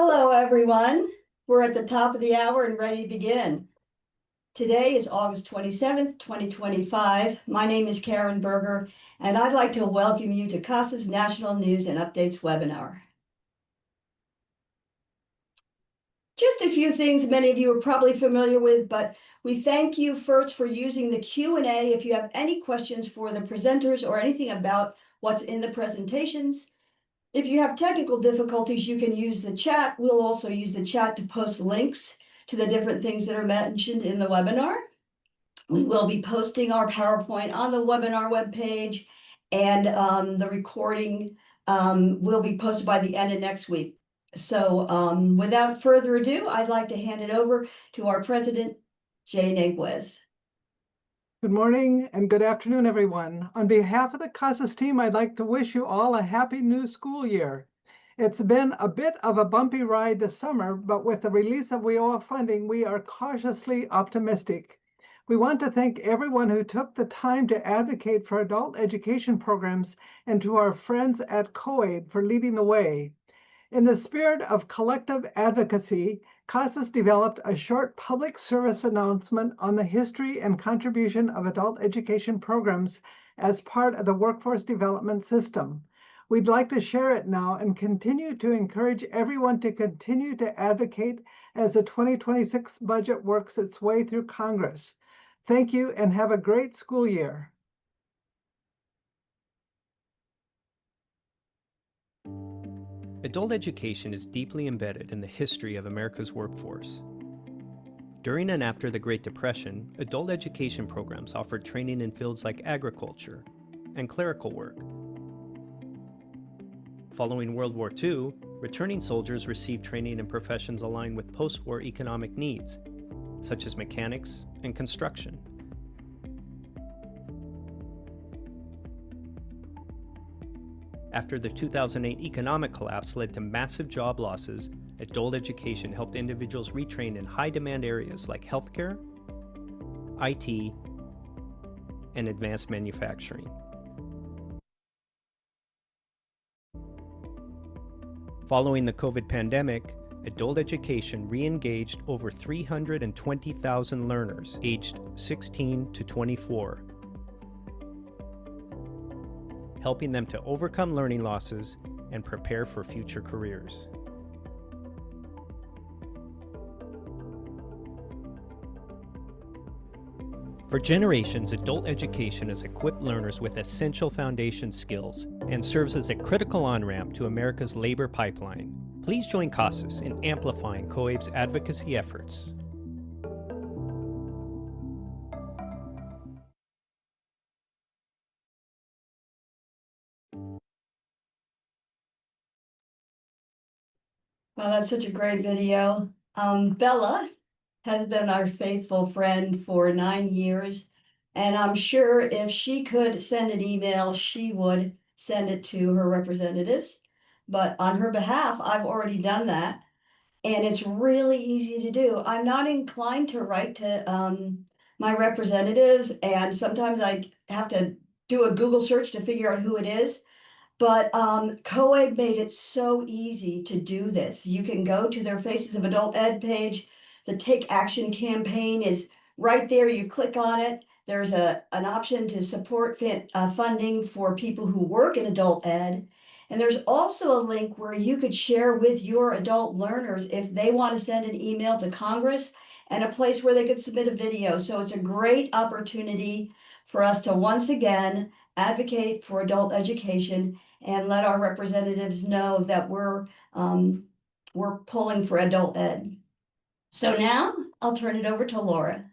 Hello, everyone. We're at the top of the hour and ready to begin. Today is August 27th, 2025. My name is Karen Berger, and I'd like to welcome you to CASAS National News and Updates webinar. Just a few things many of you are probably familiar with, but we thank you first for using the Q&A if you have any questions for the presenters or anything about what's in the presentations. If you have technical difficulties, you can use the chat. We'll also use the chat to post links to the different things that are mentioned in the webinar. We will be posting our PowerPoint on the webinar webpage, and the recording will be posted by the end of next week. So without further ado, I'd like to hand it over to our president, Jay Naguez. Good morning and good afternoon, everyone. On behalf of the CASAS team, I'd like to wish you all a happy new school year. It's been a bit of a bumpy ride this summer, but with the release of WIOA funding, we are cautiously optimistic. We want to thank everyone who took the time to advocate for adult education programs and to our friends at COAID for leading the way. In the spirit of collective advocacy, CASAS developed a short public service announcement on the history and contribution of adult education programs as part of the workforce development system. We'd like to share it now and continue to encourage everyone to continue to advocate as the 2026 budget works its way through Congress. Thank you and have a great school year. Adult education is deeply embedded in the history of America's workforce. During and after the Great Depression, adult education programs offered training in fields like agriculture and clerical work. Following World War II, returning soldiers received training in professions aligned with post-war economic needs, such as mechanics and construction. After the 2008 economic collapse led to massive job losses, adult education helped individuals retrain in high-demand areas like healthcare, IT, and advanced manufacturing. Following the COVID pandemic, adult education re-engaged over 320,000 learners aged 16 to 24. Helping them to overcome learning losses and prepare for future careers. For generations, adult education has equipped learners with essential foundation skills and serves as a critical on-ramp to America's labor pipeline. Please join CASAS in amplifying COAIB's advocacy efforts. Well, that's such a great video. Bella has been our faithful friend for 9 years, and I'm sure if she could send an email, she would send it to her representatives. But on her behalf, I've already done that, and it's really easy to do. I'm not inclined to write to my representatives, and sometimes I have to do a Google search to figure out who it is. But COAID made it so easy to do this. You can go to their Faces of Adult Ed page. The Take Action campaign is right there. You click on it. There's an option to support funding for people who work in adult ed. And there's also a link where you could share with your adult learners if they want to send an email to Congress, and a place where they could submit a video. So it's a great opportunity for us to once again advocate for adult education and let our representatives know that we're pulling for adult ed. So now I'll turn it over to Laura.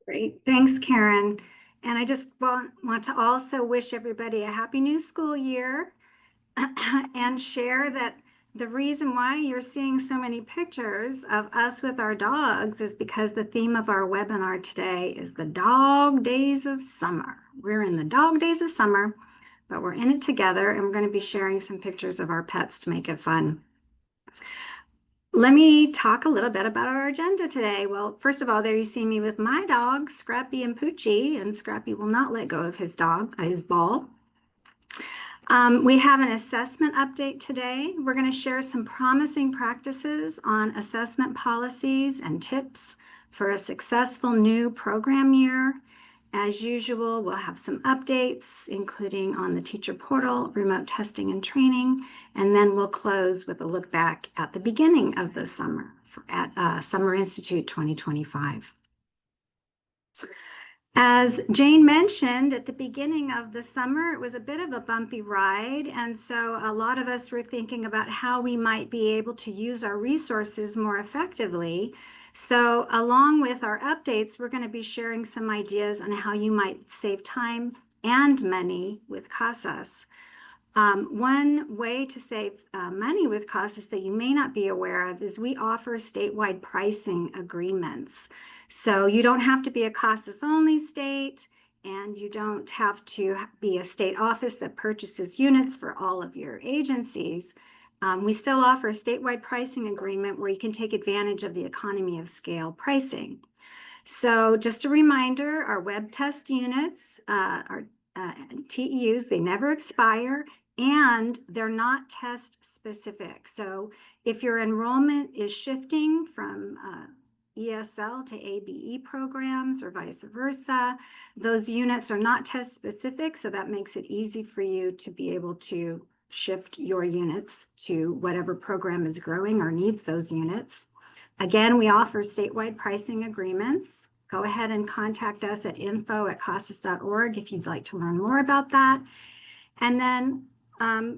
Great, thanks, Karen. And I just want to also wish everybody a happy new school year and share that the reason why you're seeing so many pictures of us with our dogs is because the theme of our webinar today is the dog days of summer. We're in the dog days of summer, but we're in it together, and we're going to be sharing some pictures of our pets to make it fun. Let me talk a little bit about our agenda today. Well, first of all, there you see me with my dogs, Scrappy and Poochie, and Scrappy will not let go of his ball. We have an assessment update today. We're going to share some promising practices on assessment policies and tips for a successful new program year. As usual, we'll have some updates, including on the teacher portal, remote testing and training, and then we'll close with a look back at the beginning of the summer at Summer Institute 2025. As Jane mentioned at the beginning of the summer, it was a bit of a bumpy ride. And so a lot of us were thinking about how we might be able to use our resources more effectively. So along with our updates, we're going to be sharing some ideas on how you might save time and money with CASAS. One way to save money with CASAS that you may not be aware of is we offer statewide pricing agreements. So you don't have to be a CASAS only state, and you don't have to be a state office that purchases units for all of your agencies. We still offer a statewide pricing agreement where you can take advantage of the economy of scale pricing. So just a reminder, our web test units are TEUs, they never expire, and they're not test specific. So if your enrollment is shifting from ESL to ABE programs or vice versa, those units are not test specific. So that makes it easy for you to be able to shift your units to whatever program is growing or needs those units. Again, we offer statewide pricing agreements. Go ahead and contact us at info@casas.org if you'd like to learn more about that. And then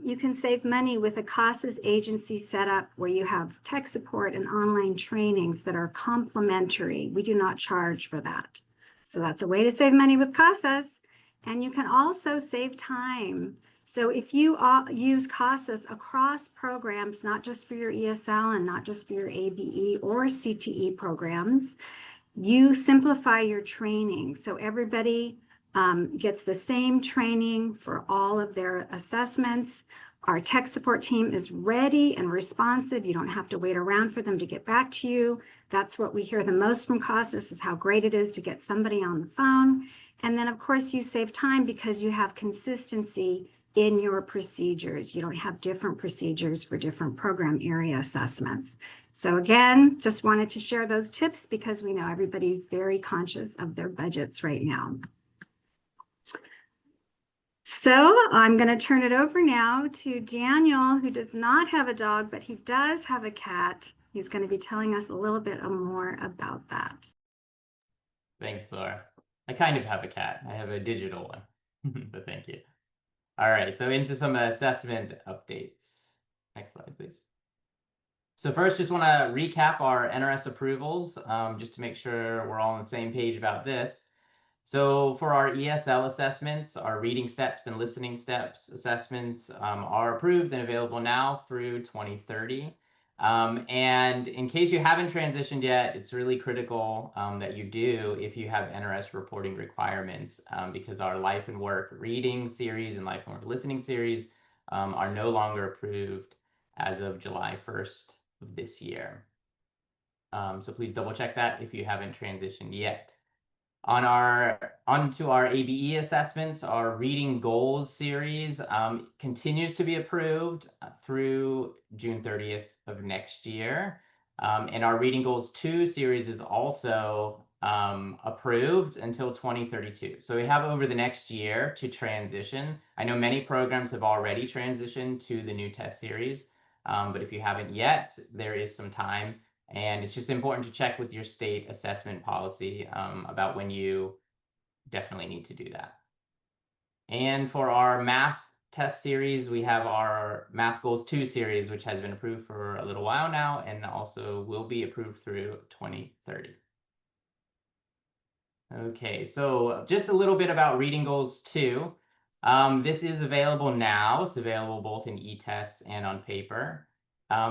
you can save money with a CASAS agency setup where you have tech support and online trainings that are complimentary. We do not charge for that. So that's a way to save money with CASAS. And you can also save time. So if you use CASAS across programs, not just for your ESL and not just for your ABE or CTE programs, you simplify your training. So everybody gets the same training for all of their assessments. Our tech support team is ready and responsive. You don't have to wait around for them to get back to you. That's what we hear the most from CASAS, is how great it is to get somebody on the phone. And then, of course, you save time because you have consistency in your procedures. You don't have different procedures for different program area assessments. So again, just wanted to share those tips because we know everybody's very conscious of their budgets right now. So I'm going to turn it over now to Daniel, who does not have a dog, but he does have a cat. He's going to be telling us a little bit more about that. Thanks, Laura. I kind of have a cat. I have a digital one, but thank you. All right, so into some assessment updates. Next slide, please. So first, just want to recap our NRS approvals, just to make sure we're all on the same page about this. So for our ESL assessments, our reading steps and listening steps assessments are approved and available now through 2030. And in case you haven't transitioned yet, it's really critical that you do if you have NRS reporting requirements, because our Life and Work reading series and Life and Work listening series are no longer approved as of July 1st of this year. So please double check that if you haven't transitioned yet. Onto our ABE assessments, our Reading Goals series continues to be approved through June 30th of next year. And our Reading Goals 2 series is also approved until 2032. So we have over the next year to transition. I know many programs have already transitioned to the new test series, but if you haven't yet, there is some time. And it's just important to check with your state assessment policy about when you definitely need to do that. And for our math test series, we have our Math Goals 2 series, which has been approved for a little while now and also will be approved through 2030. Okay, so just a little bit about Reading Goals 2. This is available now. It's available both in e-tests and on paper.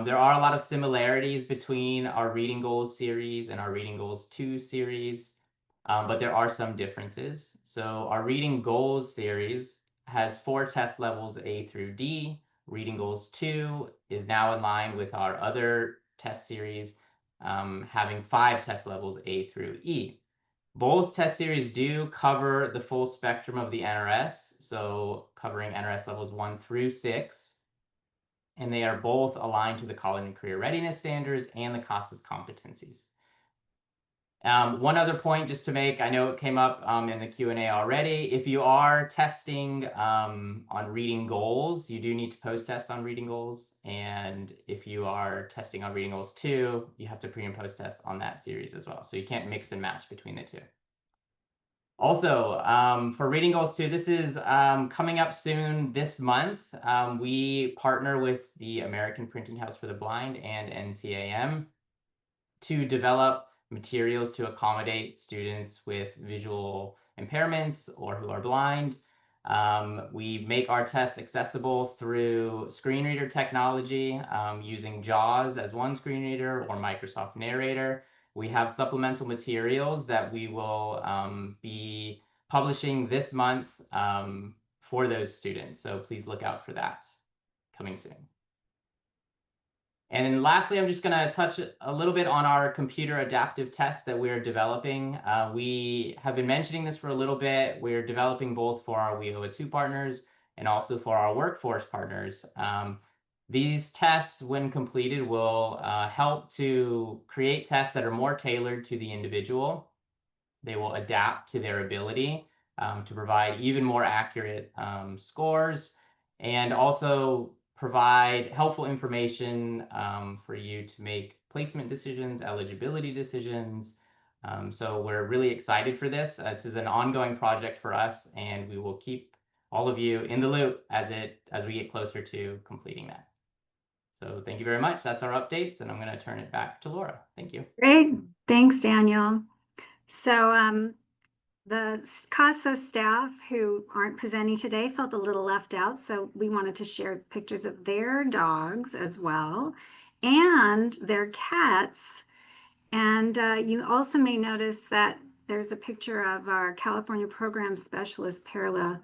There are a lot of similarities between our Reading Goals series and our Reading Goals 2 series, but there are some differences. So our Reading Goals series has 4 test levels A through D. Reading Goals 2 is now in line with our other test series, having 5 test levels A through E. Both test series do cover the full spectrum of the NRS, so covering NRS levels 1 through 6. And they are both aligned to the college and career readiness standards and the CASAS competencies. One other point just to make, I know it came up in the Q&A already. If you are testing on reading goals, you do need to post-test on reading goals. And if you are testing on reading goals 2, you have to pre and post-test on that series as well. So you can't mix and match between the two. Also, for reading goals 2, this is coming up soon this month. We partner with the American Printing House for the Blind and NCAM to develop materials to accommodate students with visual impairments or who are blind. We make our tests accessible through screen reader technology using JAWS as one screen reader or Microsoft Narrator. We have supplemental materials that we will be publishing this month for those students. So please look out for that coming soon. And then lastly, I'm just going to touch a little bit on our computer adaptive test that we're developing. We have been mentioning this for a little bit. We're developing both for our WIOA 2 partners and also for our workforce partners. These tests, when completed, will help to create tests that are more tailored to the individual. They will adapt to their ability to provide even more accurate scores, and also provide helpful information for you to make placement decisions, eligibility decisions. So we're really excited for this. This is an ongoing project for us, and we will keep all of you in the loop as we get closer to completing that. So thank you very much. That's our updates, and I'm going to turn it back to Laura. Thank you. Great. Thanks, Daniel. So the CASA staff who aren't presenting today felt a little left out, so we wanted to share pictures of their dogs as well and their cats. And you also may notice that there's a picture of our California program specialist, Portia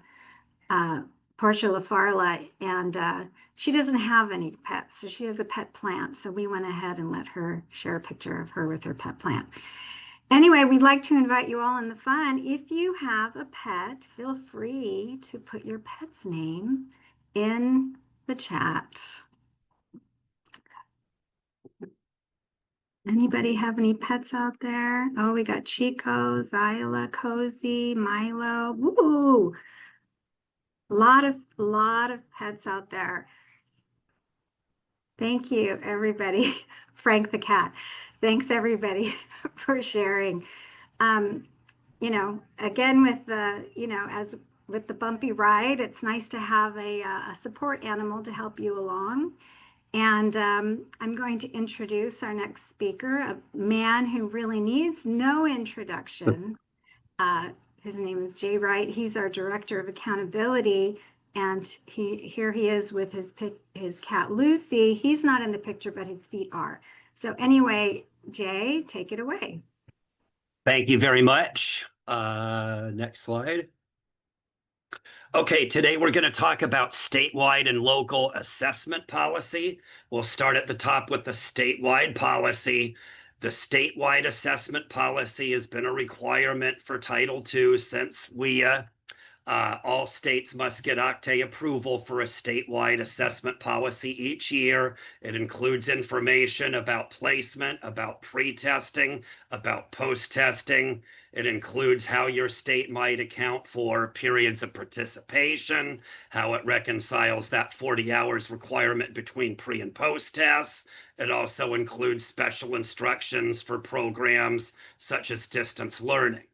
LaFarla, and she doesn't have any pets, so she has a pet plant. So we went ahead and let her share a picture of her with her pet plant. Anyway, we'd like to invite you all in the fun. If you have a pet, feel free to put your pet's name in the chat. Anybody have any pets out there? Oh, we got Chico, Zyla, Cozy, Milo. Woo! Lot of pets out there. Thank you, everybody. Frank the cat. Thanks, everybody, for sharing. You know, again, with the, as with the bumpy ride, it's nice to have a support animal to help you along. And I'm going to introduce our next speaker, a man who really needs no introduction. His name is Jay Wright. He's our Director of Accountability. And here he is with his cat, Lucy. He's not in the picture, but his feet are. So anyway, Jay, take it away. Thank you very much. Next slide. Okay, today we're going to talk about statewide and local assessment policy. We'll start at the top with the statewide policy. The statewide assessment policy has been a requirement for Title II since WIA. All states must get OCTAE approval for a statewide assessment policy each year. It includes information about placement, about pre-testing, about post-testing. It includes how your state might account for periods of participation, how it reconciles that 40 hours requirement between pre and post tests. It also includes special instructions for programs such as distance learning.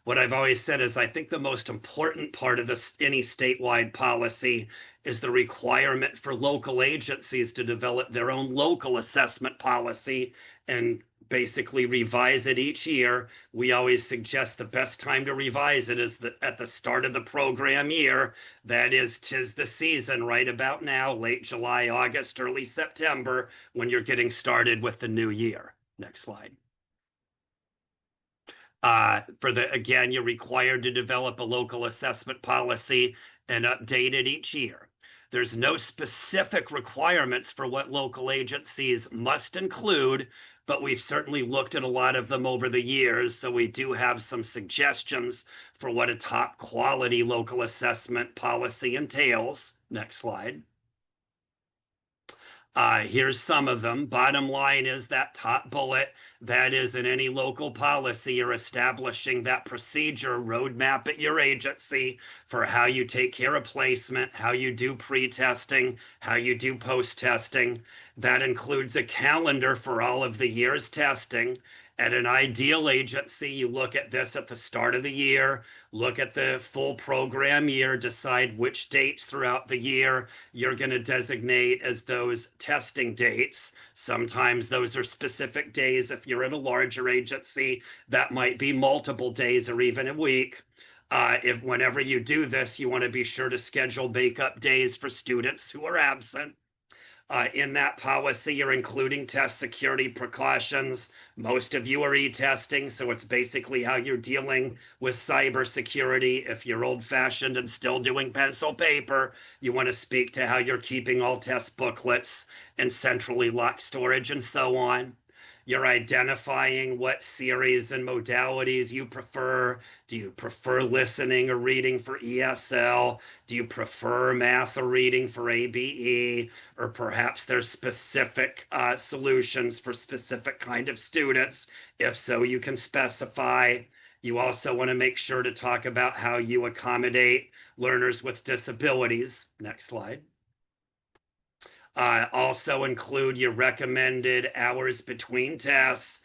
What I've always said is I think the most important part of any statewide policy is the requirement for local agencies to develop their own local assessment policy and basically revise it each year. We always suggest the best time to revise it is at the start of the program year. That is, 'tis the season right about now, late July, August, early September, when you're getting started with the new year. Next slide. Again, you're required to develop a local assessment policy and update it each year. There's no specific requirements for what local agencies must include, but we've certainly looked at a lot of them over the years, so we do have some suggestions for what a top quality local assessment policy entails. Next slide. Here's some of them. Bottom line is that top bullet. That is, in any local policy, you're establishing that procedure roadmap at your agency for how you take care of placement, how you do pre-testing, how you do post-testing. That includes a calendar for all of the year's testing. At an ideal agency, you look at this at the start of the year, look at the full program year, decide which dates throughout the year you're going to designate as those testing dates. Sometimes those are specific days. If you're at a larger agency, that might be multiple days or even a week. If whenever you do this, you want to be sure to schedule makeup days for students who are absent. In that policy, you're including test security precautions. Most of you are e-testing, so it's basically how you're dealing with cybersecurity. If you're old-fashioned and still doing pencil paper, you want to speak to how you're keeping all test booklets in centrally locked storage and so on. You're identifying what series and modalities you prefer. Do you prefer listening or reading for ESL? Do you prefer math or reading for ABE? Or perhaps there's specific solutions for specific kind of students. If so, you can specify. You also want to make sure to talk about how you accommodate learners with disabilities. Next slide. Also include your recommended hours between tests.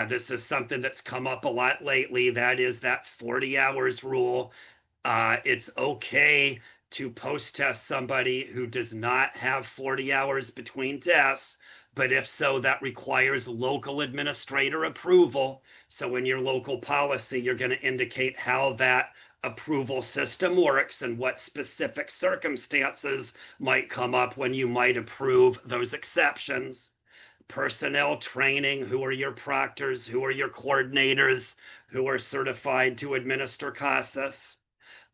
This is something that's come up a lot lately. That is that 40 hours rule. It's okay to post-test somebody who does not have 40 hours between tests, but if so, that requires local administrator approval. So in your local policy, you're going to indicate how that approval system works and what specific circumstances might come up when you might approve those exceptions. Personnel training, who are your proctors, who are your coordinators, who are certified to administer CASAS.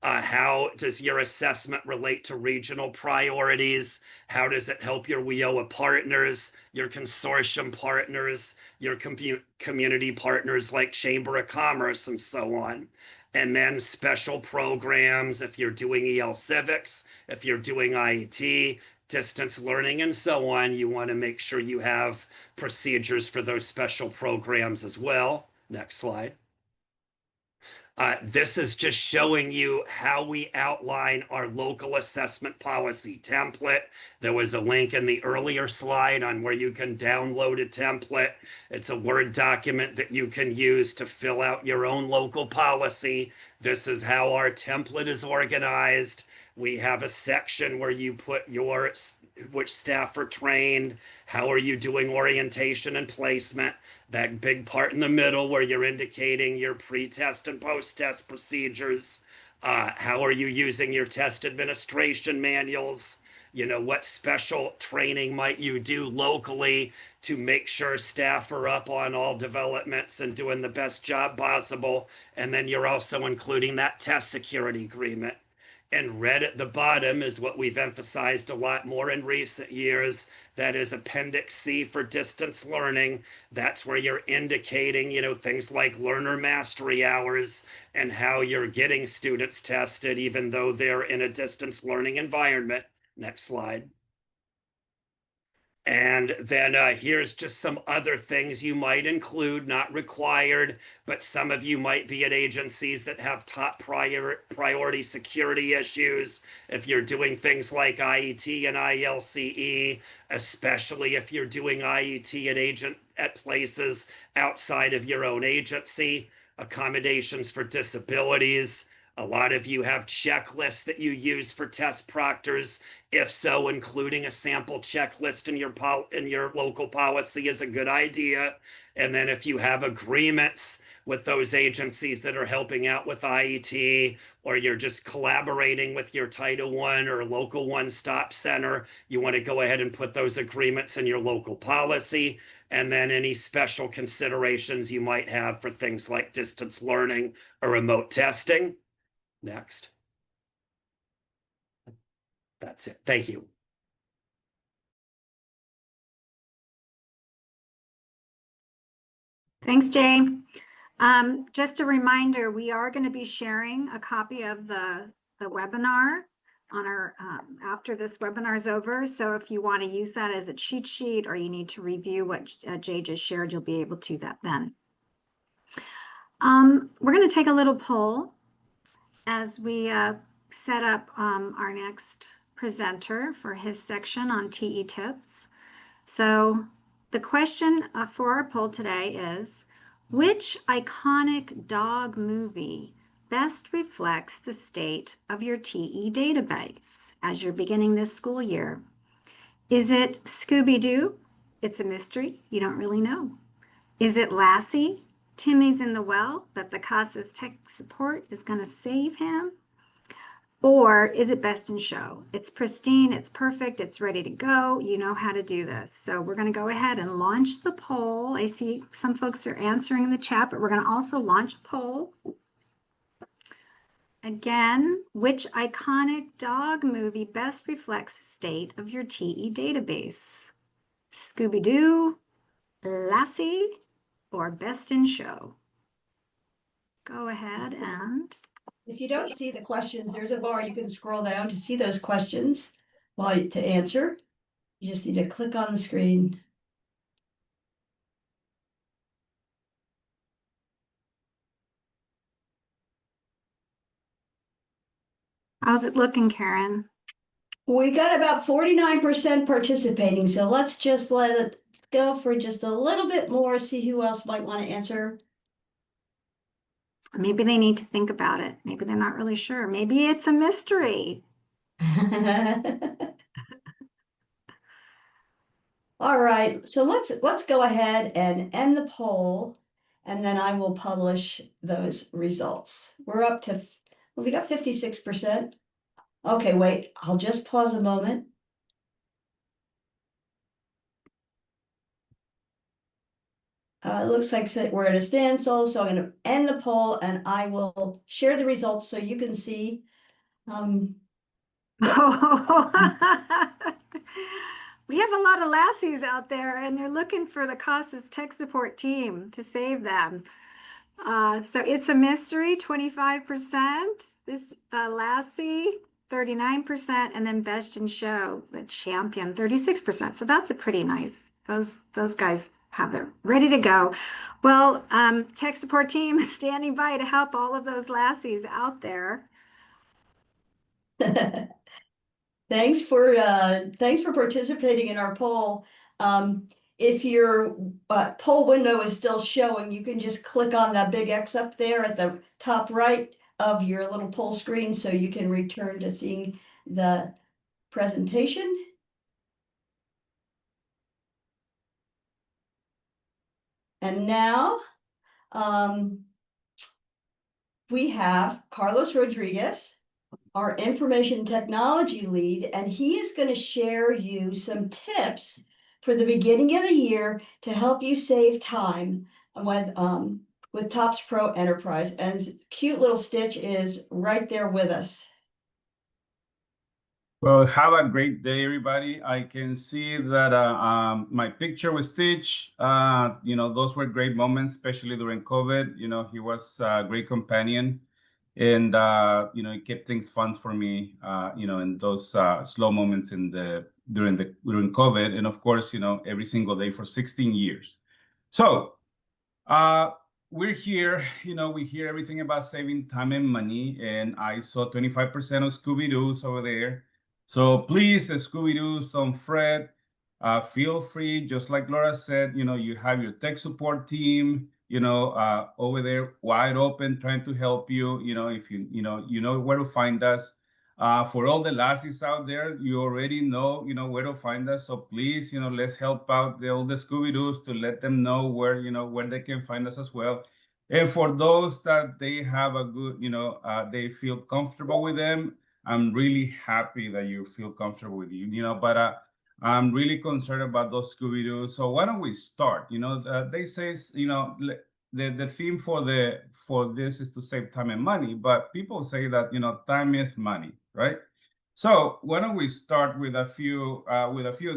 How does your assessment relate to regional priorities? How does it help your WIOA partners, your consortium partners, your community partners like Chamber of Commerce and so on? And then special programs, if you're doing EL Civics, if you're doing IET, distance learning, and so on, you want to make sure you have procedures for those special programs as well. Next slide. This is just showing you how we outline our local assessment policy template. There was a link in the earlier slide on where you can download a template. It's a Word document that you can use to fill out your own local policy. This is how our template is organized. We have a section where you put which staff are trained, how are you doing orientation and placement, that big part in the middle where you're indicating your pre-test and post-test procedures, how are you using your test administration manuals, what special training might you do locally to make sure staff are up on all developments and doing the best job possible, and then you're also including that test security agreement. And red at the bottom is what we've emphasized a lot more in recent years. That is Appendix C for distance learning. That's where you're indicating, things like learner mastery hours and how you're getting students tested, even though they're in a distance learning environment. Next slide. And then here's just some other things you might include, not required, but some of you might be at agencies that have top priority security issues. If you're doing things like IET and ILCE, especially if you're doing IET at places outside of your own agency, accommodations for disabilities. A lot of you have checklists that you use for test proctors. If so, including a sample checklist in your local policy is a good idea. And then if you have agreements with those agencies that are helping out with IET, or you're just collaborating with your Title I or local one-stop center, you want to go ahead and put those agreements in your local policy. And then any special considerations you might have for things like distance learning or remote testing. Next. That's it. Thank you. Thanks, Jay. Just a reminder, we are going to be sharing a copy of the webinar on our after this webinar is over. So if you want to use that as a cheat sheet or you need to review what Jay just shared, you'll be able to that then. We're going to take a little poll as we set up our next presenter for his section on TE tips. So the question for our poll today is, which iconic dog movie best reflects the state of your TE database as you're beginning this school year? Is it Scooby-Doo? It's a mystery. You don't really know. Is it Lassie? Timmy's in the well, but the CASAS tech support is going to save him? Or is it Best in Show? It's pristine, it's perfect, it's ready to go. You know how to do this. So we're going to go ahead and launch the poll. I see some folks are answering in the chat, but we're going to also launch a poll. Again, which iconic dog movie best reflects the state of your TE database? Scooby-Doo, Lassie, or Best in Show? Go ahead and... If you don't see the questions, there's a bar you can scroll down to see those questions to answer. You just need to click on the screen. How's it looking, Karen? We got about 49% participating, so let's just let it go for just a little bit more, see who else might want to answer. Maybe they need to think about it. Maybe they're not really sure. Maybe it's a mystery. All right, so let's go ahead and end the poll, and then I will publish those results. We're up to, well, we got 56%. Okay, wait, I'll just pause a moment. It looks like we're at a standstill, so I'm going to end the poll and I will share the results so you can see. We have a lot of Lassies out there and they're looking for the CASAS tech support team to save them. So it's a mystery, 25%. This Lassie, 39%, and then Best in Show, the champion, 36%. So that's a pretty nice. Those guys have it ready to go. Well, tech support team is standing by to help all of those Lassies out there. Thanks for participating in our poll. If your poll window is still showing, you can just click on that big X up there at the top right of your little poll screen so you can return to seeing the presentation. And now we have Carlos Rodriguez, our information technology lead, and he is going to share you some tips for the beginning of the year to help you save time with TOPSpro Enterprise. And cute little Stitch is right there with us. Well, have a great day, everybody. I can see that my picture with Stitch, those were great moments, especially during COVID. He was a great companion. And, it kept things fun for me, in those slow moments during COVID. And of course, every single day for 16 years. So we're here, we hear everything about saving time and money. And I saw 25% of Scooby-Doo's over there. So please, the Scooby-Doos, don't fret. Feel free, just like Laura said, you have your tech support team, over there wide open trying to help you. If you know where to find us. For all the Lassies out there, you already know where to find us. So please, let's help out all the Scooby-Doos to let them know where they can find us as well. And for those that they have a good, they feel comfortable with them, I'm really happy that you feel comfortable with but I'm really concerned about those Scooby-Doo. So why don't we start? They say, the theme for this is to save time and money, but people say that, time is money, right? So why don't we start with a few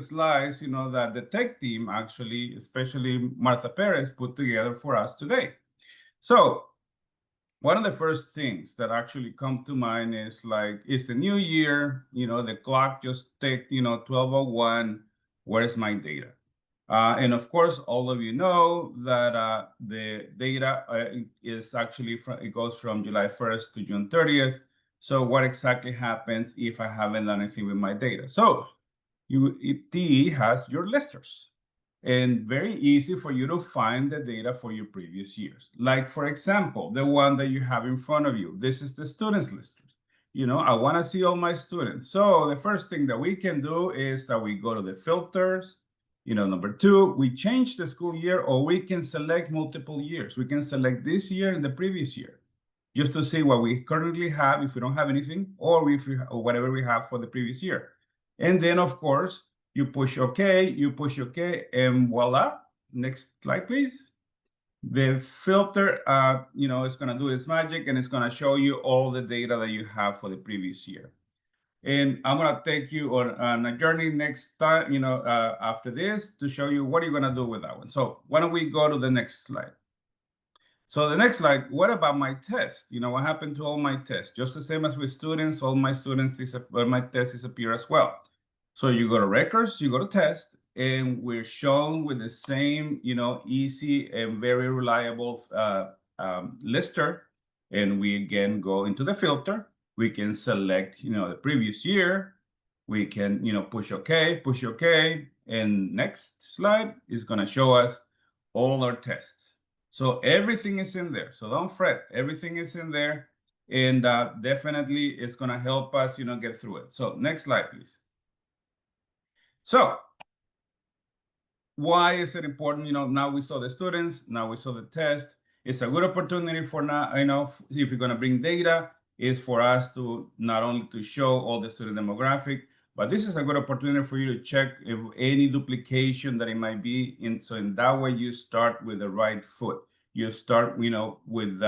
slides, that the tech team actually, especially Martha Perez, put together for us today. So one of the first things that actually come to mind is like, it's the new year, the clock just ticked, 12:01, where's my data? And of course, all of you know that the data is actually, it goes from July 1st to June 30th. So what exactly happens if I haven't done anything with my data? So TE has your listers, and very easy for you to find the data for your previous years. Like, for example, the one that you have in front of you. This is the students listers. I want to see all my students. So the first thing that we can do is that we go to the filters. Number two, we change the school year, or we can select multiple years. We can select this year and the previous year, just to see what we currently have if we don't have anything, or or whatever we have for the previous year. And then, of course, you push OK, and voila. Next slide, please. The filter, is going to do its magic, and it's going to show you all the data that you have for the previous year. And I'm going to take you on a journey next time, after this, to show you what you're going to do with that one. So why don't we go to the next slide? So the next slide, what about my test? What happened to all my tests? Just the same as with students, all my students my tests disappear as well. So you go to records, you go to test, and we're shown with the same, easy and very reliable lister. And we again go into the filter. We can select, the previous year. We can, push OK, and next slide is going to show us all our tests. So everything is in there. So don't fret, everything is in there, and definitely it's going to help us, get through it. So next slide, please. So why is it important? Now we saw the students, now we saw the test. It's a good opportunity for now, if you're going to bring data, is for us to not only to show all the student demographic, but this is a good opportunity for you to check if any duplication that it might be in. So in that way, you start with the right foot. You start, with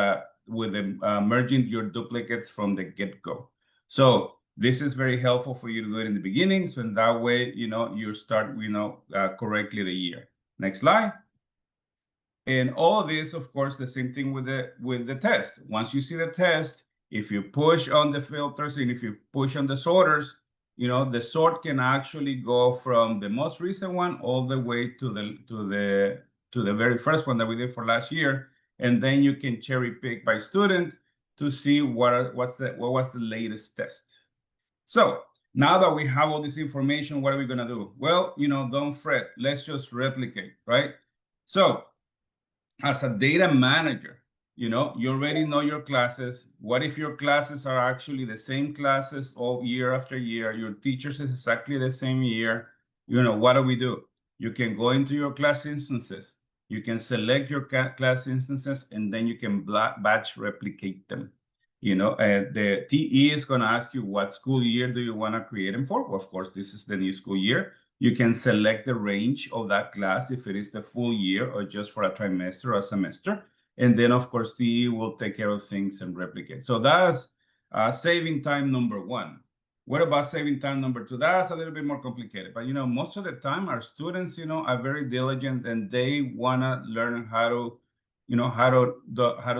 merging your duplicates from the get-go. So this is very helpful for you to do it in the beginning. So in that way, you start, correctly the year. Next slide. And all of this, of course, the same thing with the test. Once you see the test, if you push on the filters and if you push on the sorters, the sort can actually go from the most recent one all the way to the very first one that we did for last year, and then you can cherry pick by student to see what was the latest test. So now that we have all this information, what are we gonna do? Well, don't fret. Let's just replicate, right? So as a data manager, you already know your classes. What if your classes are actually the same classes all year after year? Your teachers is exactly the same year. What do we do? You can go into your class instances. You can select your class instances, and then you can batch replicate them. The TE is going to ask you what school year do you want to create them for? Well, of course, this is the new school year. You can select the range of that class if it is the full year or just for a trimester or a semester. And then, of course, TE will take care of things and replicate. So that's saving time number one. What about saving time number two? That's a little bit more complicated. But, most of the time, our students, are very diligent, and they want to learn how to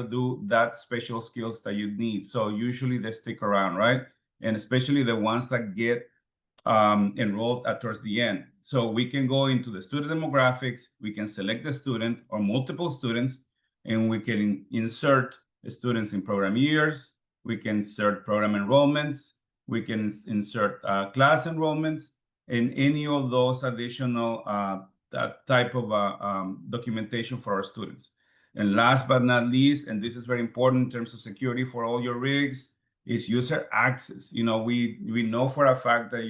do that special skills that you need. So usually they stick around, right? And especially the ones that get enrolled towards the end. So we can go into the student demographics, we can select the student or multiple students, and we can insert students in program years, we can insert program enrollments, we can insert class enrollments, and any of those additional that type of documentation for our students. And last but not least, and this is very important in terms of security for all your rigs, is user access. We know for a fact that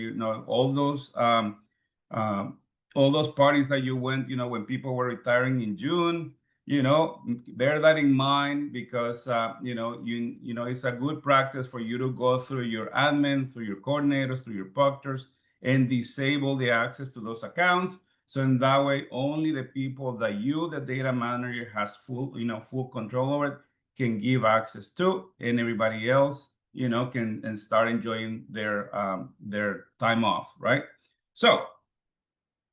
all those parties that you went, when people were retiring in June, bear that in mind, because it's a good practice for you to go through your admin, through your coordinators, through your proctors, and disable the access to those accounts. So in that way, only the people that the data manager, has full control over it, can give access to, and everybody else can and start enjoying their time off, right? So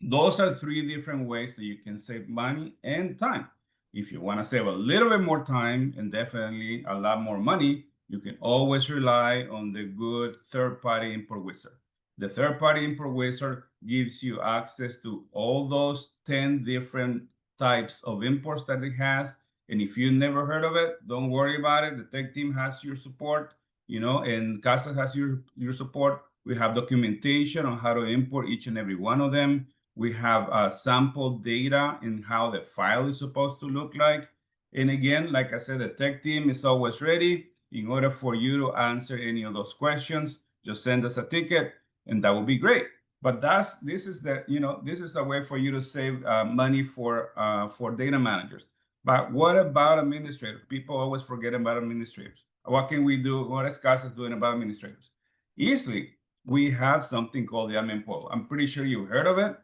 those are three different ways that you can save money and time. If you want to save a little bit more time and definitely a lot more money, you can always rely on the good third-party import wizard. The third-party import wizard gives you access to all those 10 different types of imports that it has. And if you never heard of it, don't worry about it. The tech team has your support, and CASA has your support. We have documentation on how to import each and every one of them. We have sample data in how the file is supposed to look like. And again, like I said, the tech team is always ready. In order for you to answer any of those questions, just send us a ticket and that will be great. But this is a way for you to save money for data managers. But what about administrators? People always forget about administrators. What can we do? What is CASAS doing about administrators? Easily, we have something called the admin portal. I'm pretty sure you've heard of it,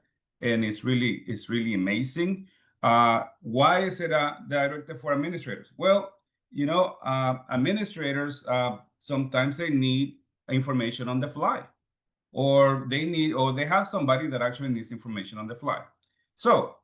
and it's really amazing. Why is it directed for administrators? Well, administrators sometimes they need information on the fly, or they have somebody that actually needs information on the fly. So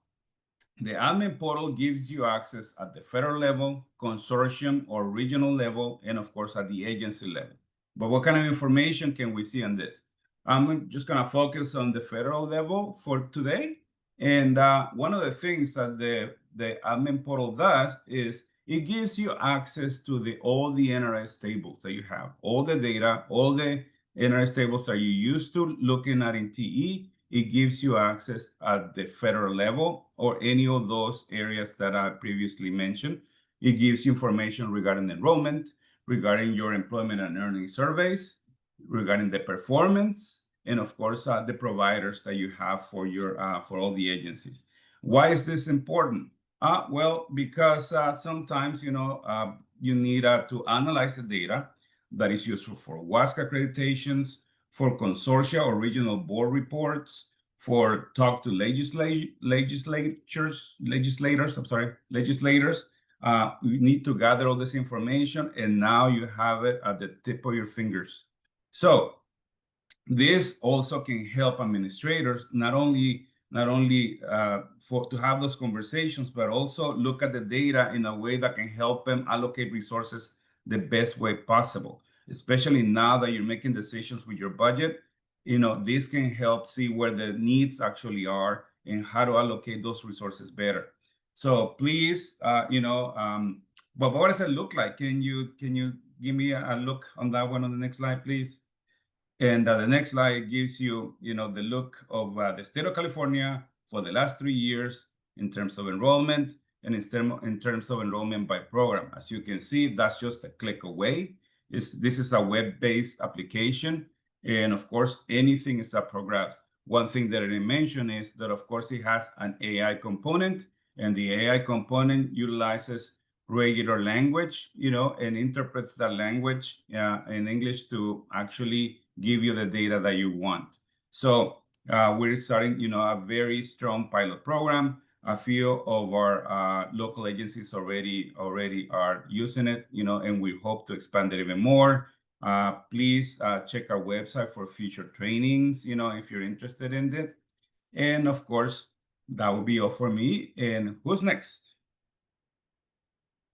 the admin portal gives you access at the federal level, consortium or regional level, and of course at the agency level. But what kind of information can we see on this? I'm just going to focus on the federal level for today. And one of the things that the admin portal does is it gives you access to all the NRS tables that you have, all the data, all the NRS tables that you're used to looking at in TE. It gives you access at the federal level or any of those areas that I previously mentioned. It gives you information regarding enrollment, regarding your employment and earning surveys, regarding the performance, and of course, the providers that you have for all the agencies. Why is this important? Well, because sometimes, you need to analyze the data that is useful for WASC accreditations, for consortia or regional board reports, for talk to legislators. You need to gather all this information, and now you have it at the tip of your fingers. So this also can help administrators not only to have those conversations, but also look at the data in a way that can help them allocate resources the best way possible. Especially now that you're making decisions with your budget, this can help see where the needs actually are and how to allocate those resources better. So please, but what does it look like? Can you give me a look on that one on the next slide, please? And the next slide gives you, the look of the state of California for the last 3 years in terms of enrollment and in terms of enrollment by program. As you can see, that's just a click away. This is a web-based application. And of course, anything is up for grabs. One thing that I didn't mention is that, of course, it has an AI component, and the AI component utilizes regular language, and interprets that language in English to actually give you the data that you want. So we're starting, a very strong pilot program. A few of our local agencies already are using it, and we hope to expand it even more. Please check our website for future trainings, if you're interested in it. And of course, that will be all for me. And who's next?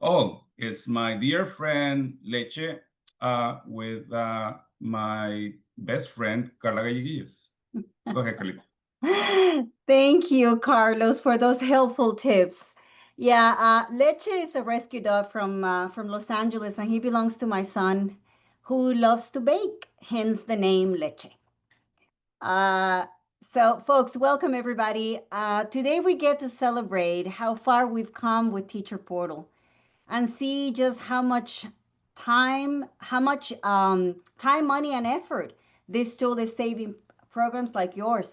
Oh, it's my dear friend Leche with my best friend Carla Galleguillos. Go ahead, Carlita. Thank you, Carlos, for those helpful tips. Yeah, Leche is a rescue dog from Los Angeles, and he belongs to my son, who loves to bake, hence the name Leche. So, folks, welcome everybody. Today we get to celebrate how far we've come with Teacher Portal, and see just how much time, money, and effort this tool is saving programs like yours.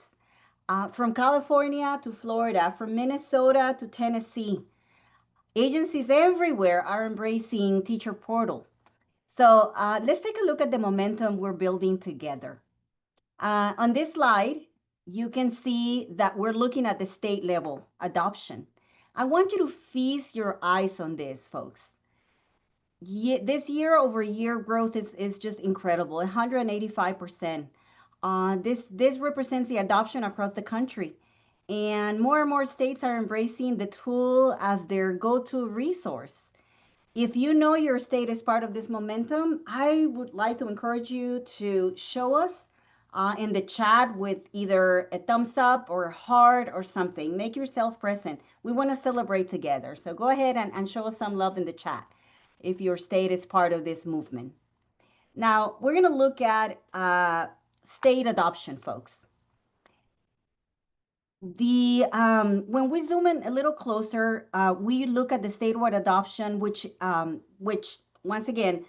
From California to Florida, from Minnesota to Tennessee, agencies everywhere are embracing Teacher Portal. So let's take a look at the momentum we're building together. On this slide, you can see that we're looking at the state level adoption. I want you to feast your eyes on this, folks. this year over year growth is just incredible, 185%. This represents the adoption across the country. And more states are embracing the tool as their go-to resource. If you know your state is part of this momentum, I would like to encourage you to show us in the chat with either a thumbs up or a heart or something. Make yourself present. We want to celebrate together. So go ahead and show us some love in the chat if your state is part of this movement. Now, we're going to look at state adoption, folks. When we zoom in a little closer, we look at the statewide adoption, which once again,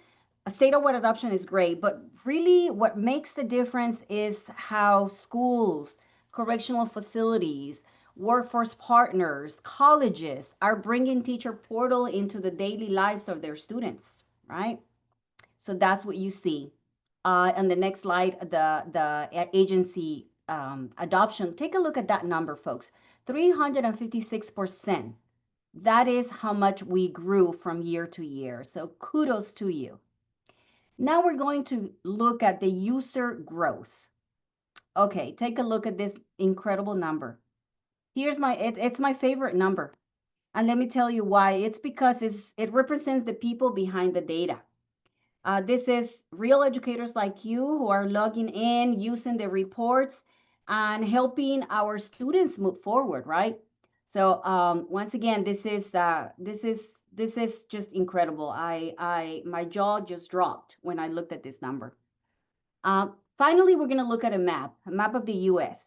a statewide adoption is great, but really what makes the difference is how schools, correctional facilities, workforce partners, colleges are bringing teacher portal into the daily lives of their students, right? So that's what you see. On the next slide, the agency adoption. Take a look at that number, folks. 356%. That is how much we grew from year to year. So kudos to you. Now we're going to look at the user growth. Okay, take a look at this incredible number. Here's it's my favorite number. And let me tell you why. It's because it represents the people behind the data. This is real educators like you who are logging in, using the reports, and helping our students move forward, right? So once again, this is just incredible. My jaw just dropped when I looked at this number. Finally, we're going to look at a map of the U.S.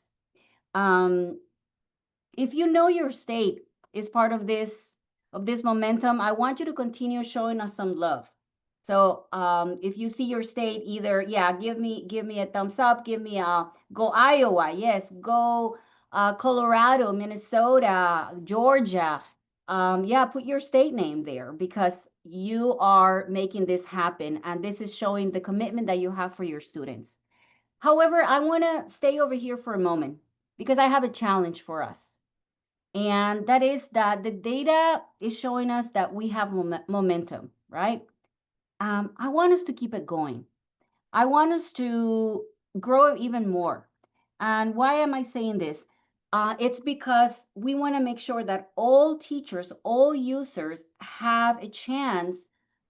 If you know your state is part of this momentum, I want you to continue showing us some love. So if you see your state, either, yeah, give me a thumbs up, give me a go Iowa, yes, go Colorado, Minnesota, Georgia. Yeah, put your state name there because you are making this happen. And this is showing the commitment that you have for your students. However, I want to stay over here for a moment because I have a challenge for us. And that is that the data is showing us that we have momentum, right? I want us to keep it going. I want us to grow even more. And why am I saying this? It's because we want to make sure that all teachers, all users have a chance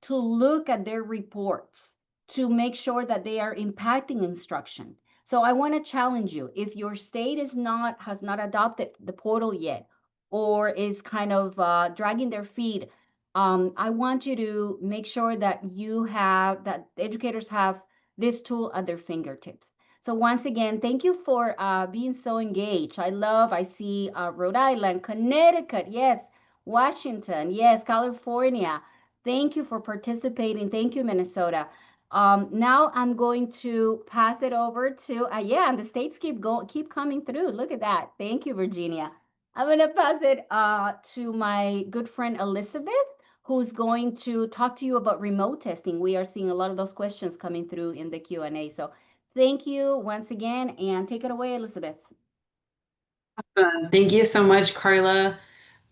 to look at their reports to make sure that they are impacting instruction. So I want to challenge you. If your state has not adopted the portal yet, or is kind of dragging their feet, I want you to make sure that that educators have this tool at their fingertips. So once again, thank you for being so engaged. I see Rhode Island, Connecticut, yes, Washington, yes, California. Thank you for participating. Thank you, Minnesota. Now I'm going to pass it over to, yeah, and the states keep coming through. Look at that. Thank you, Virginia. I'm going to pass it to my good friend Elizabeth, who's going to talk to you about remote testing. We are seeing a lot of those questions coming through in the Q&A. So thank you once again, and take it away, Elizabeth. Thank you so much, Carla.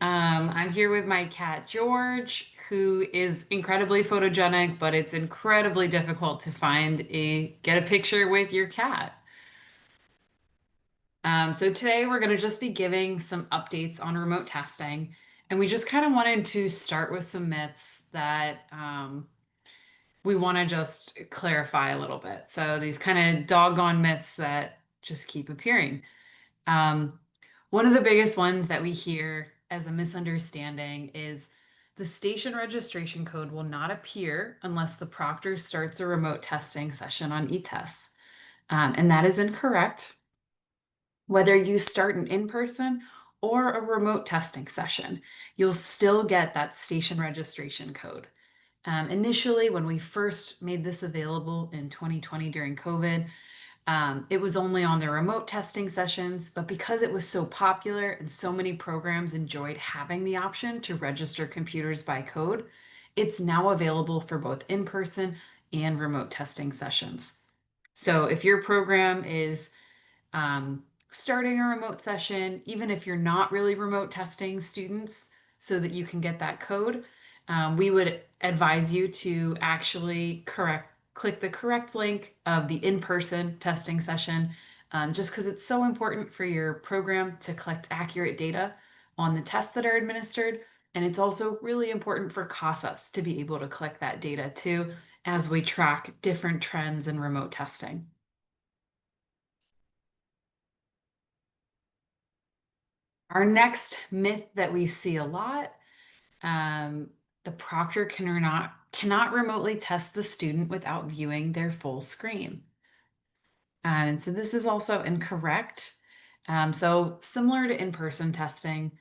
I'm here with my cat, George, who is incredibly photogenic, but it's incredibly difficult to get a picture with your cat. So today we're going to just be giving some updates on remote testing. And we just kind of wanted to start with some myths that we want to just clarify a little bit. So these kind of doggone myths that just keep appearing. One of the biggest ones that we hear as a misunderstanding is the station registration code will not appear unless the proctor starts a remote testing session on eTests. And that is incorrect. Whether you start an in-person or a remote testing session, you'll still get that station registration code. Initially, when we first made this available in 2020 during COVID, it was only on the remote testing sessions, but because it was so popular and so many programs enjoyed having the option to register computers by code, it's now available for both in-person and remote testing sessions. So if your program is starting a remote session, even if you're not really remote testing students so that you can get that code, we would advise you to actually click the correct link of the in-person testing session, just because it's so important for your program to collect accurate data on the tests that are administered. And it's also really important for CASAS to be able to collect that data too, as we track different trends in remote testing. Our next myth that we see a lot, the proctor cannot remotely test the student without viewing their full screen. And so this is also incorrect. So similar to in-person testing,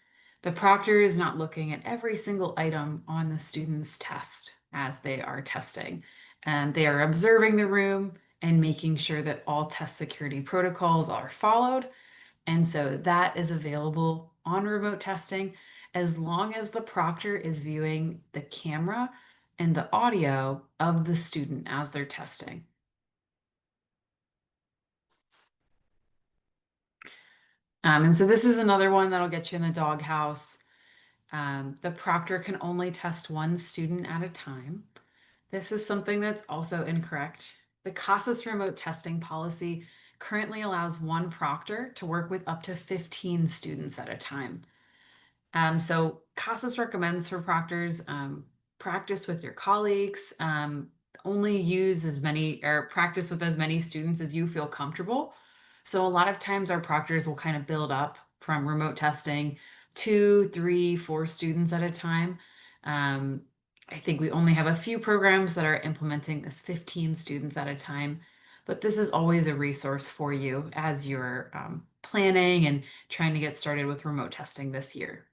the proctor is not looking at every single item on the student's test as they are testing. And they are observing the room and making sure that all test security protocols are followed. And so that is available on remote testing as long as the proctor is viewing the camera and the audio of the student as they're testing. And so this is another one that'll get you in the doghouse. The proctor can only test one student at a time. This is something that's also incorrect. The CASAS remote testing policy currently allows one proctor to work with up to 15 students at a time. So CASAS recommends for proctors, practice with your colleagues, only use as many or practice with as many students as you feel comfortable. So a lot of times our proctors will kind of build up from remote testing 2, 3, 4 students at a time. I think we only have a few programs that are implementing this 15 students at a time, but this is always a resource for you as you're planning and trying to get started with remote testing this year.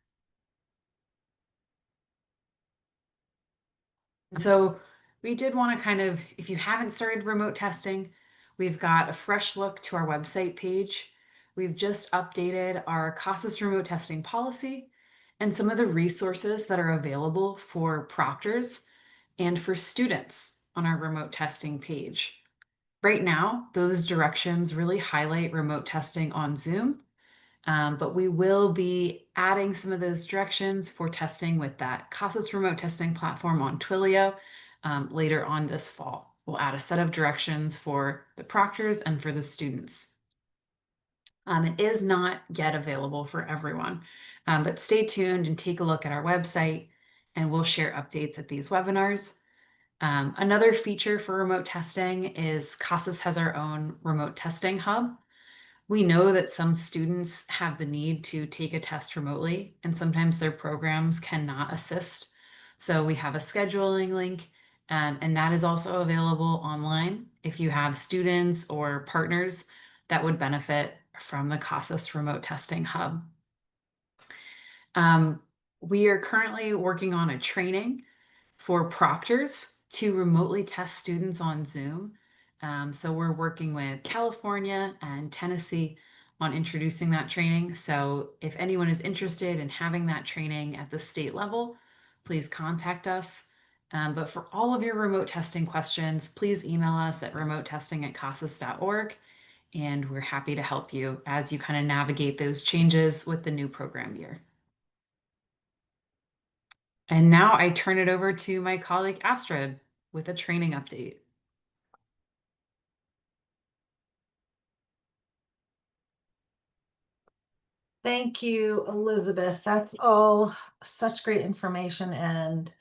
So we did want to kind of, if you haven't started remote testing, we've got a fresh look to our website page. We've just updated our CASAS remote testing policy and some of the resources that are available for proctors and for students on our remote testing page. Right now, those directions really highlight remote testing on Zoom, but we will be adding some of those directions for testing with that CASAS remote testing platform on Twilio later on this fall. We'll add a set of directions for the proctors and for the students. It is not yet available for everyone, but stay tuned and take a look at our website, and we'll share updates at these webinars. Another feature for remote testing is CASAS has our own remote testing hub. We know that some students have the need to take a test remotely, and sometimes their programs cannot assist. So we have a scheduling link, and that is also available online if you have students or partners that would benefit from the CASAS remote testing hub. We are currently working on a training for proctors to remotely test students on Zoom. So we're working with California and Tennessee on introducing that training. So if anyone is interested in having that training at the state level, please contact us. But for all of your remote testing questions, please email us at remotetesting@casas.org, and we're happy to help you as you kind of navigate those changes with the new program year. And now I turn it over to my colleague Astrid with a training update. Thank you, Elizabeth. That's all such great information. And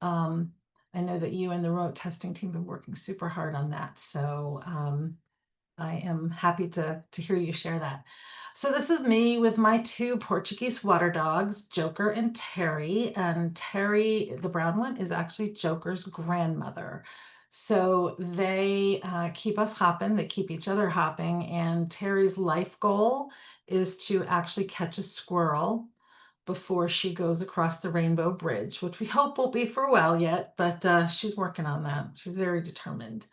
I know that you and the remote testing team have been working super hard on that. So I am happy to hear you share that. So this is me with my 2 Portuguese water dogs, Joker and Terry. And Terry, the brown one, is actually Joker's grandmother. So they keep us hopping, they keep each other hopping. And Terry's life goal is to actually catch a squirrel before she goes across the Rainbow Bridge, which we hope won't be for a while yet, but she's working on that. She's very determined.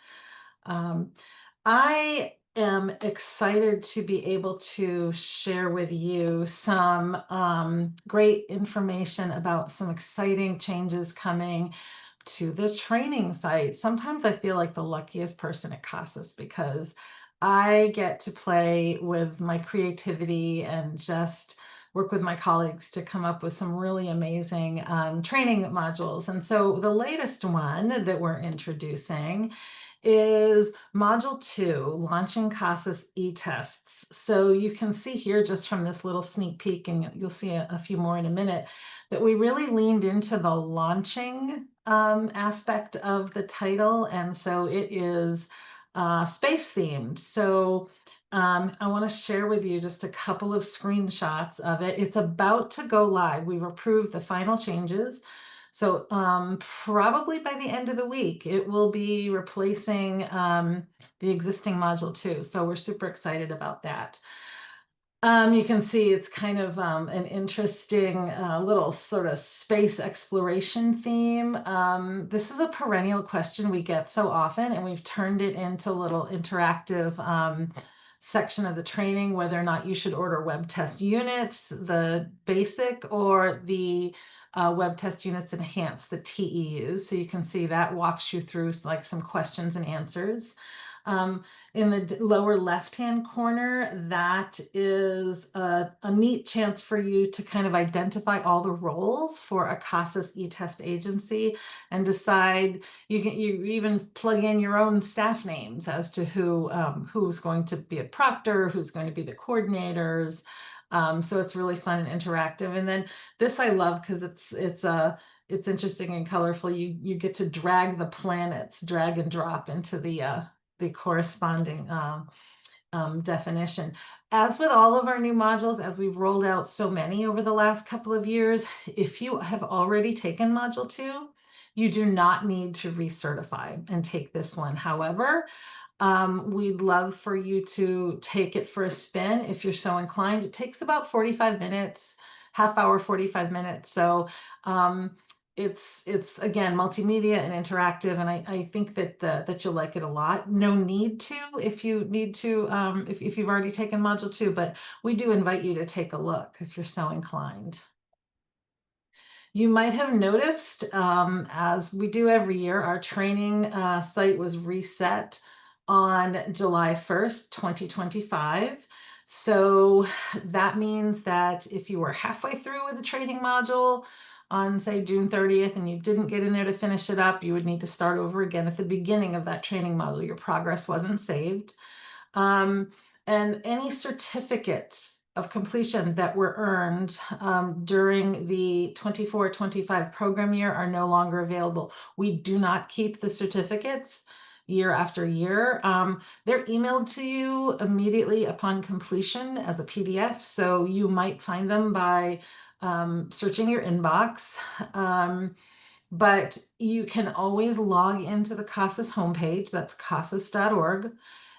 I am excited to be able to share with you some great information about some exciting changes coming to the training site. Sometimes I feel like the luckiest person at CASAS because I get to play with my creativity and just work with my colleagues to come up with some really amazing training modules. And so the latest one that we're introducing is Module 2, Launching CASAS e-tests. So you can see here just from this little sneak peek, and you'll see a few more in a minute, that we really leaned into the launching aspect of the title. And so it is space themed. So I want to share with you just a couple of screenshots of it. It's about to go live. We've approved the final changes. So probably by the end of the week, it will be replacing the existing Module 2. So we're super excited about that. You can see it's kind of an interesting little sort of space exploration theme. This is a perennial question we get so often, and we've turned it into a little interactive section of the training, whether or not you should order web test units, the basic, or the web test units enhanced, the TEUs. So you can see that walks you through like some questions and answers. In the lower left-hand corner, that is a neat chance for you to kind of identify all the roles for a CASAS e-test agency and decide. You even plug in your own staff names as to who's going to be a proctor, who's going to be the coordinators. So it's really fun and interactive. And then this I love because it's interesting and colorful. You get to drag the planets, drag and drop into the corresponding definition. As with all of our new modules, as we've rolled out so many over the last couple of years, if you have already taken Module 2, you do not need to recertify and take this one. However, we'd love for you to take it for a spin if you're so inclined. It takes about 45 minutes, half hour, 45 minutes. So it's again multimedia and interactive, and I think that you'll like it a lot. No need to if you need to if you've already taken Module 2, but we do invite you to take a look if you're so inclined. You might have noticed, as we do every year, our training site was reset on July 1st, 2025. So that means that if you were halfway through with the training module on, say, June 30th, and you didn't get in there to finish it up, you would need to start over again at the beginning of that training module. Your progress wasn't saved. And any certificates of completion that were earned during the 24-25 program year are no longer available. We do not keep the certificates year after year. They're emailed to you immediately upon completion as a PDF, so you might find them by searching your inbox. But you can always log into the CASAS homepage, that's casas.org,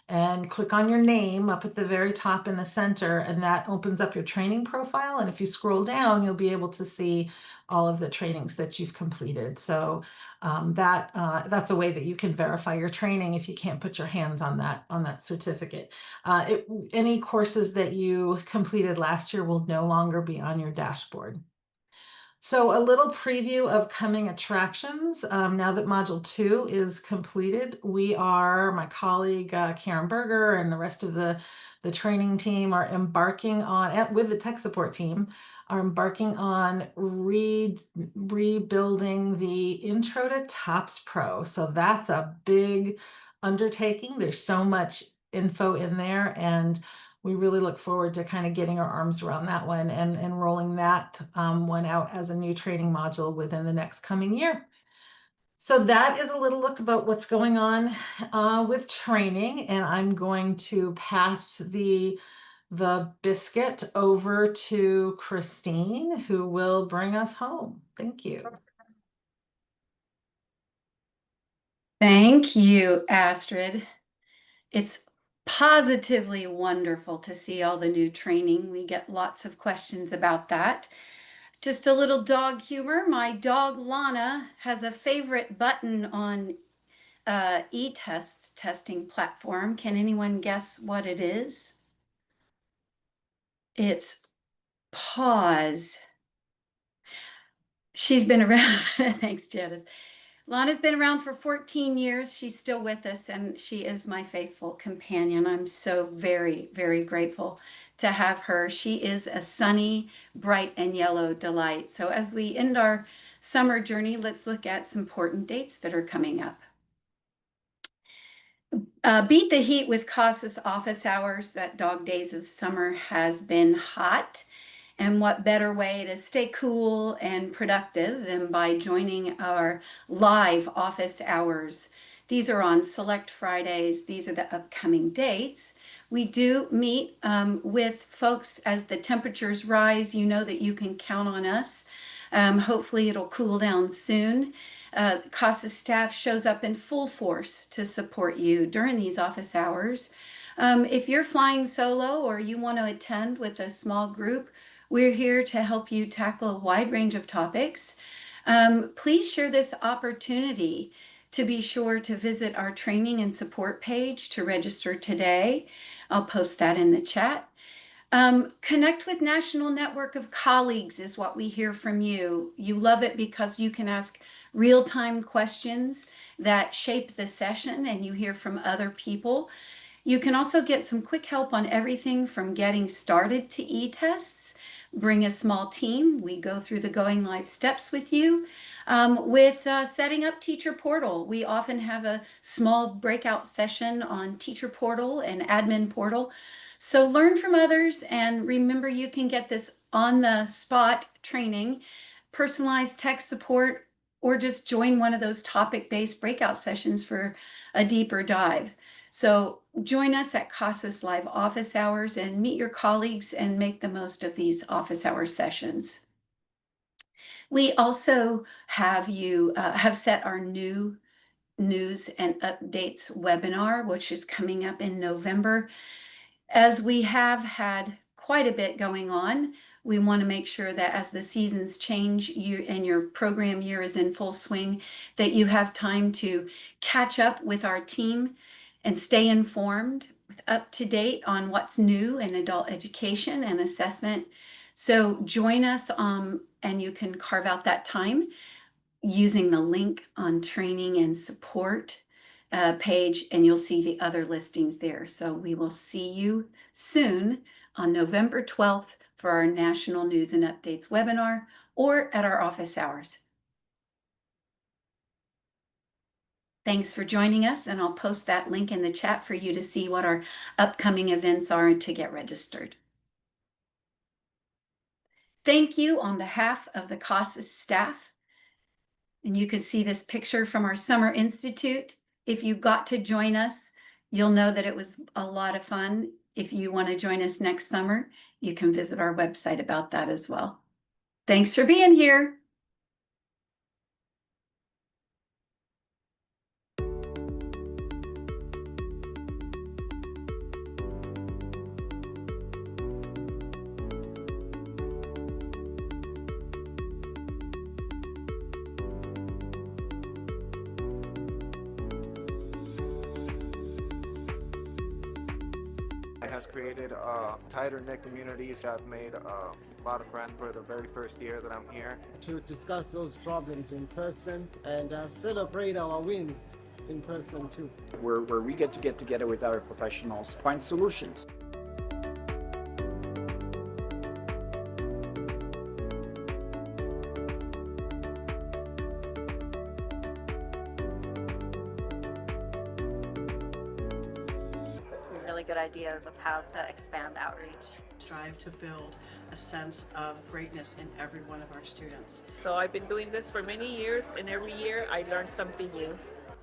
and click on your name up at the very top in the center, and that opens up your training profile. And if you scroll down, you'll be able to see all of the trainings that you've completed. So that's a way that you can verify your training if you can't put your hands on that certificate. Any courses that you completed last year will no longer be on your dashboard. So a little preview of coming attractions. Now that Module 2 is completed, my colleague Karen Berger and the rest of the training team are embarking on, with the tech support team, are embarking on rebuilding the intro to TOPSpro. So that's a big undertaking. There's so much info in there, and we really look forward to kind of getting our arms around that one and rolling that one out as a new training module within the next coming year. So that is a little look about what's going on with training, and I'm going to pass the biscuit over to Christine, who will bring us home. Thank you. Thank you, Astrid. It's positively wonderful to see all the new training. We get lots of questions about that. Just a little dog humor. My dog Lana has a favorite button on e-tests testing platform. Can anyone guess what it is? It's pause. She's been around. Thanks, Janice. Lana's been around for 14 years. She's still with us, and she is my faithful companion. I'm so very, very grateful to have her. She is a sunny, bright, and yellow delight. So as we end our summer journey, let's look at some important dates that are coming up. Beat the heat with CASAS office hours. That dog days of summer has been hot. And what better way to stay cool and productive than by joining our live office hours? These are on select Fridays. These are the upcoming dates. We do meet with folks as the temperatures rise. You know that you can count on us. Hopefully it'll cool down soon. CASAS staff shows up in full force to support you during these office hours. If you're flying solo or you want to attend with a small group, we're here to help you tackle a wide range of topics. Please share this opportunity to be sure to visit our training and support page to register today. I'll post that in the chat. Connect with National Network of Colleagues is what we hear from you. You love it because you can ask real-time questions that shape the session and you hear from other people. You can also get some quick help on everything from getting started to e-tests. Bring a small team. We go through the going live steps with you. With setting up Teacher Portal, we often have a small breakout session on Teacher Portal and Admin Portal. So learn from others, and remember you can get this on-the-spot training, personalized tech support, or just join one of those topic-based breakout sessions for a deeper dive. So join us at CASAS Live office hours and meet your colleagues and make the most of these office hour sessions. We also have set our new news and updates webinar, which is coming up in November. As we have had quite a bit going on, we want to make sure that as the seasons change and your program year is in full swing, that you have time to catch up with our team and stay informed, up to date on what's new in adult education and assessment. So join us and you can carve out that time using the link on training and support page, and you'll see the other listings there. So we will see you soon on November 12th for our National News and Updates webinar or at our office hours. Thanks for joining us, and I'll post that link in the chat for you to see what our upcoming events are and to get registered. Thank you on behalf of the CASAS staff. And you can see this picture from our Summer Institute. If you got to join us, you'll know that it was a lot of fun. If you want to join us next summer, you can visit our website about that as well. Thanks for being here. Has created a tighter-knit community. I've made a lot of friends for the very first year that I'm here. To discuss those problems in person and celebrate our wins in person too. Where we get together with our professionals, find solutions. Good ideas of how to expand outreach. Strive to build a sense of greatness in every one of our students. So I've been doing this for many years, and every year I learn something new.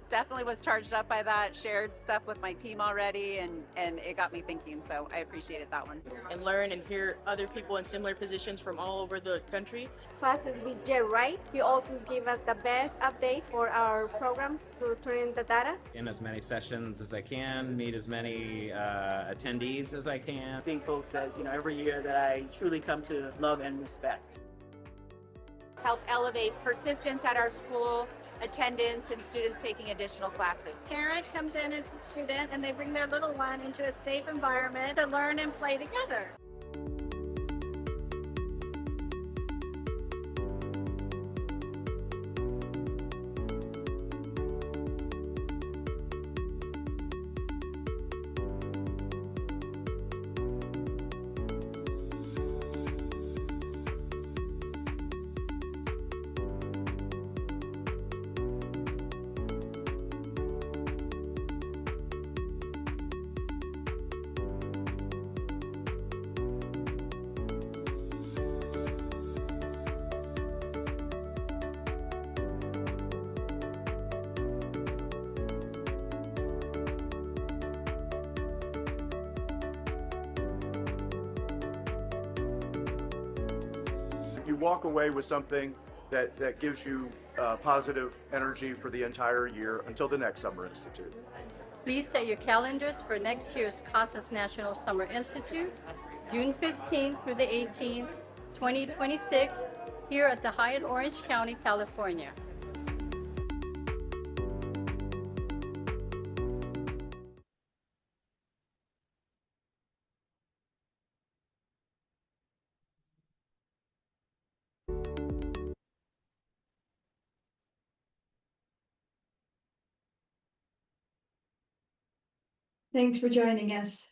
Definitely was charged up by that, shared stuff with my team already, and it got me thinking, so I appreciated that one. And learn and hear other people in similar positions from all over the country. Classes with Jay Wright. He also give us the best update for our programs to turn in the data. In as many sessions as I can, meet as many attendees as I can. Seeing folks that, every year that I truly come to love and respect. Help elevate persistence at our school, attendance, and students taking additional classes. Parent comes in as a student and they bring their little one into a safe environment to learn and play together. you walk away with something that gives you positive energy for the entire year until the next Summer Institute. Please set your calendars for next year's CASAS National Summer Institute, June 15th through the 18th, 2026, here at the Hyatt Orange County, California. Thanks for joining us.